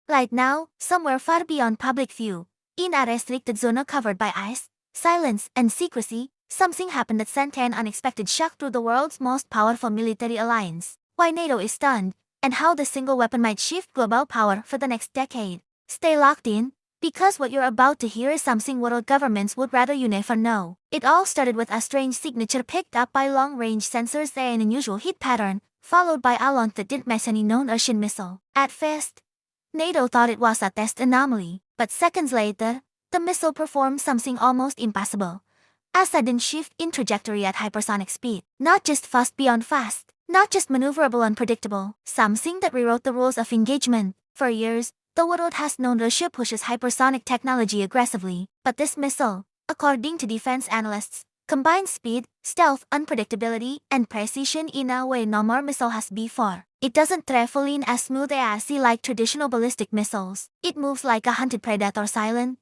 Right now, somewhere far beyond public view, in a restricted zone covered by ice, silence, and secrecy, something happened that sent an unexpected shock through the world's most powerful military alliance. Why NATO is stunned, and how the single weapon might shift global power for the next decade. Stay locked in, because what you're about to hear is something world governments would rather you never know. It all started with a strange signature picked up by long-range sensors and an unusual heat pattern, followed by a launch that didn't match any known Russian missile. At first, NATO thought it was a test anomaly, but seconds later, the missile performed something almost impossible. A sudden shift in trajectory at hypersonic speed. Not just fast beyond fast, not just maneuverable unpredictable, something that rewrote the rules of engagement. For years, the world has known Russia pushes hypersonic technology aggressively, but this missile, according to defense analysts, combines speed, stealth, unpredictability, and precision in a way no more missile has before. It doesn't travel in as smooth as like traditional ballistic missiles. It moves like a hunted predator, silent,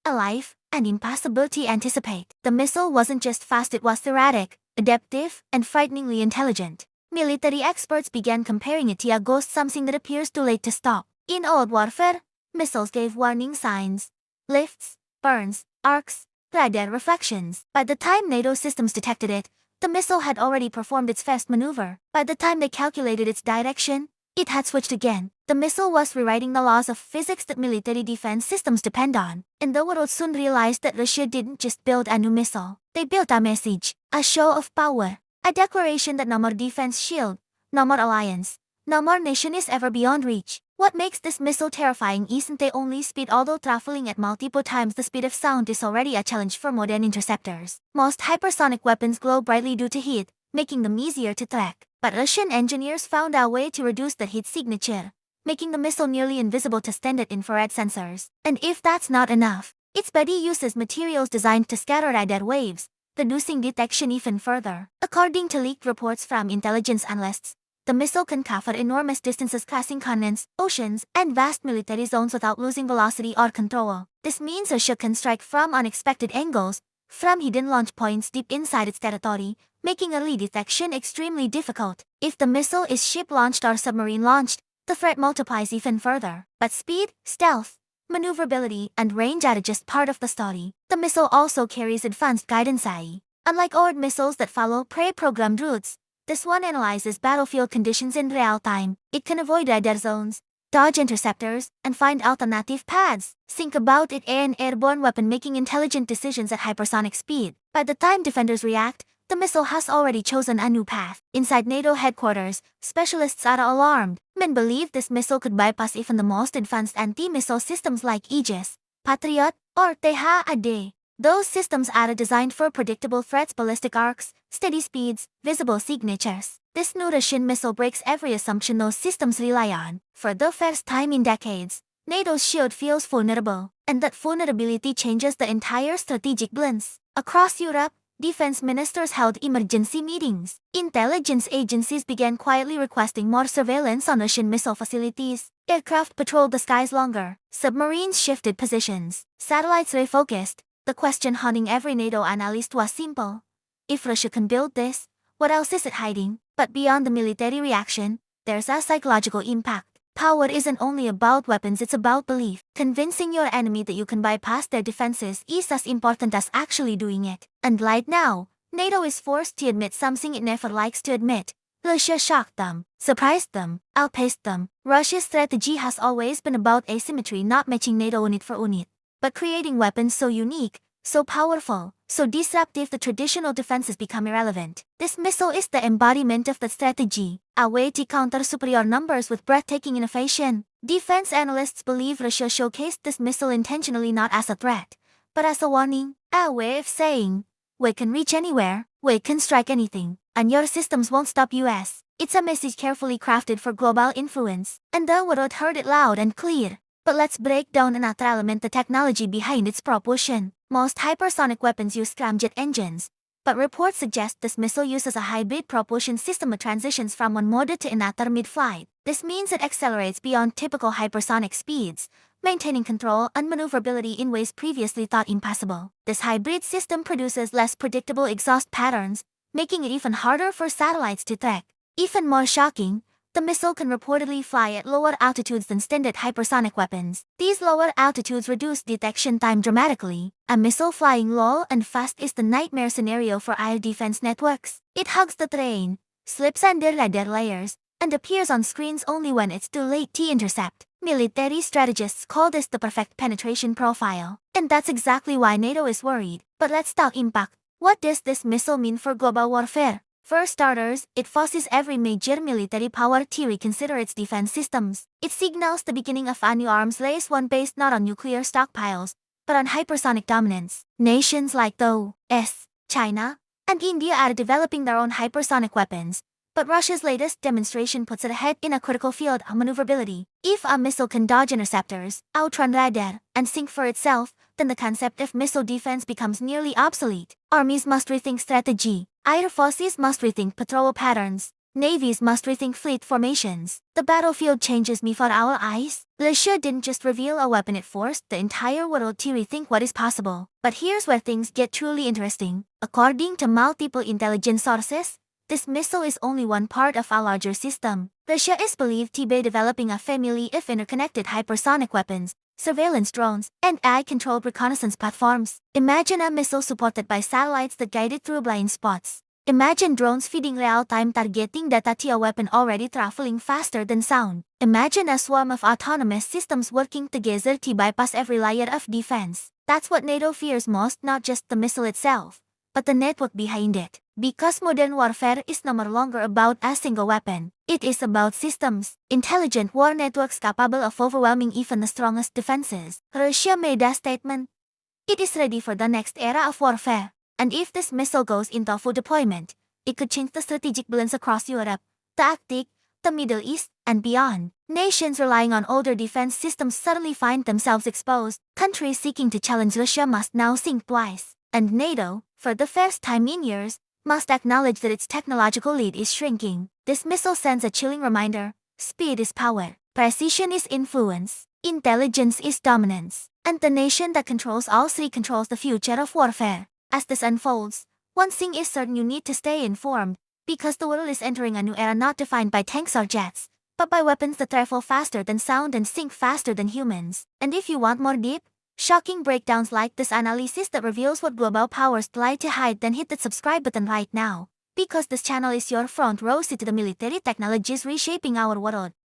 alive, and impossible to anticipate. The missile wasn't just fast, it was erratic, adaptive, and frighteningly intelligent. Military experts began comparing it to a ghost, something that appears too late to stop. In old warfare, missiles gave warning signs: lifts, burns, arcs, radar reflections. By the time NATO systems detected it, the missile had already performed its fast maneuver. By the time they calculated its direction, it had switched again. The missile was rewriting the laws of physics that military defense systems depend on. And the world soon realized that Russia didn't just build a new missile. They built a message, a show of power, a declaration that no more defense shield, no more alliance, no more nation is ever beyond reach. What makes this missile terrifying isn't the only speed. Although traveling at multiple times the speed of sound is already a challenge for modern interceptors. Most hypersonic weapons glow brightly due to heat, making them easier to track. But Russian engineers found a way to reduce the heat signature, making the missile nearly invisible to standard infrared sensors. And if that's not enough, its body uses materials designed to scatter radar waves, reducing detection even further. According to leaked reports from intelligence analysts, the missile can cover enormous distances, crossing continents, oceans, and vast military zones without losing velocity or control. This means Russia can strike from unexpected angles, from hidden launch points deep inside its territory, making early detection extremely difficult. If the missile is ship-launched or submarine-launched, the threat multiplies even further. But speed, stealth, maneuverability, and range are just part of the story. The missile also carries advanced guidance AI. Unlike old missiles that follow pre-programmed routes, this one analyzes battlefield conditions in real time. It can avoid radar zones, dodge interceptors, and find alternative paths. Think about it, an airborne weapon making intelligent decisions at hypersonic speed. By the time defenders react, the missile has already chosen a new path. Inside NATO headquarters, specialists are alarmed. Men believe this missile could bypass even the most advanced anti-missile systems like Aegis, Patriot, or THAAD. Those systems are designed for predictable threats, ballistic arcs, steady speeds, visible signatures. This new Russian missile breaks every assumption those systems rely on. For the first time in decades, NATO's shield feels vulnerable, and that vulnerability changes the entire strategic balance. Across Europe, defense ministers held emergency meetings. Intelligence agencies began quietly requesting more surveillance on Russian missile facilities. Aircraft patrolled the skies longer. Submarines shifted positions. Satellites refocused. The question haunting every NATO analyst was simple: if Russia can build this, what else is it hiding? But beyond the military reaction, there's a psychological impact. Power isn't only about weapons, it's about belief. Convincing your enemy that you can bypass their defenses is as important as actually doing it. And right now, NATO is forced to admit something it never likes to admit. Russia shocked them, surprised them, outpaced them. Russia's strategy has always been about asymmetry, not matching NATO unit for unit, but creating weapons so unique, so powerful, so disruptive that traditional defenses become irrelevant. This missile is the embodiment of that strategy, a way to counter superior numbers with breathtaking innovation. Defense analysts believe Russia showcased this missile intentionally, not as a threat, but as a warning, a way of saying, we can reach anywhere, we can strike anything, and your systems won't stop us. It's a message carefully crafted for global influence, and the world heard it loud and clear. But let's break down another element: the technology behind its propulsion. Most hypersonic weapons use scramjet engines, but reports suggest this missile uses a hybrid propulsion system that transitions from one mode to another mid-flight. This means it accelerates beyond typical hypersonic speeds, maintaining control and maneuverability in ways previously thought impossible. This hybrid system produces less predictable exhaust patterns, making it even harder for satellites to track. Even more shocking, The missile can reportedly fly at lower altitudes than standard hypersonic weapons. These lower altitudes reduce detection time dramatically. A missile flying low and fast is the nightmare scenario for air defense networks. It hugs the terrain, slips under radar layers, and appears on screens only when it's too late to intercept. Military strategists call this the perfect penetration profile. And that's exactly why NATO is worried. But let's talk impact. What does this missile mean for global warfare? For starters, it forces every major military power to reconsider its defense systems. It signals the beginning of a new arms race, one based not on nuclear stockpiles, but on hypersonic dominance. Nations like the US, China, and India are developing their own hypersonic weapons, but Russia's latest demonstration puts it ahead in a critical field of maneuverability. If a missile can dodge interceptors, outrun radar, and think for itself, then the concept of missile defense becomes nearly obsolete. Armies must rethink strategy. Air forces must rethink patrol patterns. Navies must rethink fleet formations. The battlefield changes before our eyes. Russia didn't just reveal a weapon, it forced the entire world to rethink what is possible. But here's where things get truly interesting. According to multiple intelligence sources, this missile is only one part of a larger system. Russia is believed to be developing a family of interconnected hypersonic weapons, surveillance drones, and AI-controlled reconnaissance platforms. Imagine a missile supported by satellites that guide it through blind spots. Imagine drones feeding real-time targeting data to a weapon already traveling faster than sound. Imagine a swarm of autonomous systems working together to bypass every layer of defense. That's what NATO fears most, not just the missile itself, but the network behind it. Because modern warfare is no longer about a single weapon. It is about systems, intelligent war networks capable of overwhelming even the strongest defenses. Russia made a statement. It is ready for the next era of warfare. And if this missile goes into full deployment, it could change the strategic balance across Europe, the Arctic, the Middle East, and beyond. Nations relying on older defense systems suddenly find themselves exposed. Countries seeking to challenge Russia must now think twice. And NATO, for the first time in years, must acknowledge that its technological lead is shrinking. This missile sends a chilling reminder. Speed is power. Precision is influence. Intelligence is dominance. And the nation that controls all three controls the future of warfare. As this unfolds, one thing is certain: you need to stay informed, because the world is entering a new era not defined by tanks or jets, but by weapons that travel faster than sound and think faster than humans. And if you want more deep, shocking breakdowns like this analysis that reveals what global powers lie to hide, then hit that subscribe button right now, because this channel is your front row seat to the military technologies reshaping our world.